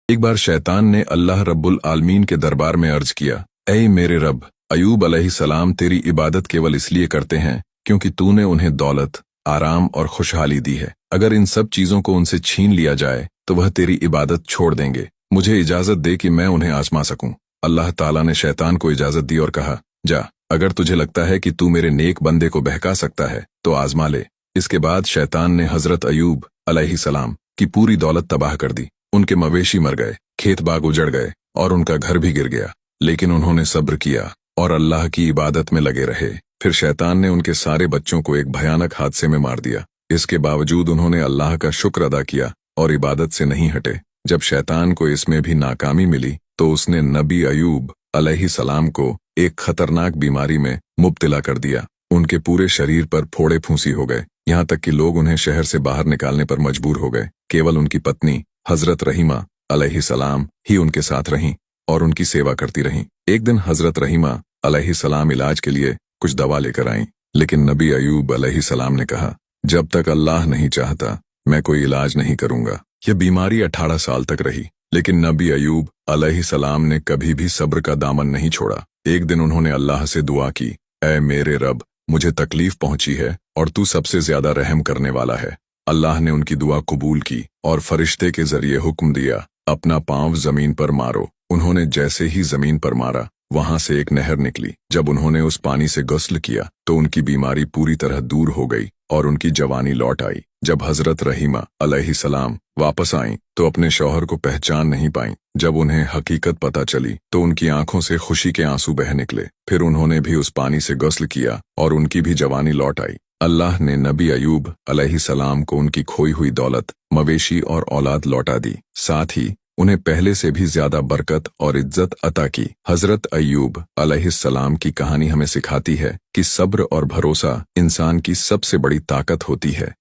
एक बार शैतान ने अल्लाह रब्बुल आलमीन के दरबार में अर्ज किया, ऐ मेरे रब, अयूब अलैहिस्सलाम तेरी इबादत केवल इसलिए करते हैं क्योंकि तूने उन्हें दौलत, आराम और खुशहाली दी है। अगर इन सब चीजों को उनसे छीन लिया जाए तो वह तेरी इबादत छोड़ देंगे। मुझे इजाजत दे कि मैं उन्हें आजमा सकूं। अल्लाह ताला ने शैतान को इजाजत दी और कहा, जा, अगर तुझे लगता है कि तू मेरे नेक बंदे को बहका सकता है तो आजमा ले। इसके बाद शैतान ने हजरत अयूब अलैहिस्सलाम की पूरी दौलत तबाह कर दी। उनके मवेशी मर गए, खेत बाग उजड़ गए और उनका घर भी गिर गया, लेकिन उन्होंने सब्र किया और अल्लाह की इबादत में लगे रहे। फिर शैतान ने उनके सारे बच्चों को एक भयानक हादसे में मार दिया। इसके बावजूद उन्होंने अल्लाह का शुक्र अदा किया और इबादत से नहीं हटे। जब शैतान को इसमें भी नाकामी मिली तो उसने नबी अयूब अलैहिस्सलाम को एक खतरनाक बीमारी में मुब्तला कर दिया। उनके पूरे शरीर पर फोड़े फूंसी हो गए, यहाँ तक कि लोग उन्हें शहर से बाहर निकालने पर मजबूर हो गए। केवल उनकी पत्नी हजरत रहीमा अलैहिस्सलाम ही उनके साथ रहीं और उनकी सेवा करती रहीं। एक दिन हजरत रहीमा अलैहिस्सलाम इलाज के लिए कुछ दवा लेकर आईं, लेकिन नबी अयूब अलैहिस्सलाम ने कहा, जब तक अल्लाह नहीं चाहता मैं कोई इलाज नहीं करूंगा। यह बीमारी 18 साल तक रही, लेकिन नबी अयूब अलैहिस्सलाम ने कभी भी सब्र का दामन नहीं छोड़ा। एक दिन उन्होंने अल्लाह से दुआ की, ऐ मेरे रब, मुझे तकलीफ पहुंची है और तू सबसे ज्यादा रहम करने वाला है। अल्लाह ने उनकी दुआ कबूल की और फरिश्ते के जरिए हुक्म दिया, अपना पांव जमीन पर मारो। उन्होंने जैसे ही जमीन पर मारा, वहां से एक नहर निकली। जब उन्होंने उस पानी से गुस्ल किया तो उनकी बीमारी पूरी तरह दूर हो गई और उनकी जवानी लौट आई। जब हजरत रहीमा अलैहिस्सलाम वापस आईं तो अपने शौहर को पहचान नहीं पाईं। जब उन्हें हकीकत पता चली तो उनकी आंखों से खुशी के आंसू बह निकले। फिर उन्होंने भी उस पानी से गुस्ल किया और उनकी भी जवानी लौट आई। अल्लाह ने नबी अयूब अलैहिस्सलाम को उनकी खोई हुई दौलत, मवेशी और औलाद लौटा दी, साथ ही उन्हें पहले से भी ज्यादा बरकत और इज्जत अता की। हजरत अयूब अलैहिस्सलाम की कहानी हमें सिखाती है कि सब्र और भरोसा इंसान की सबसे बड़ी ताकत होती है।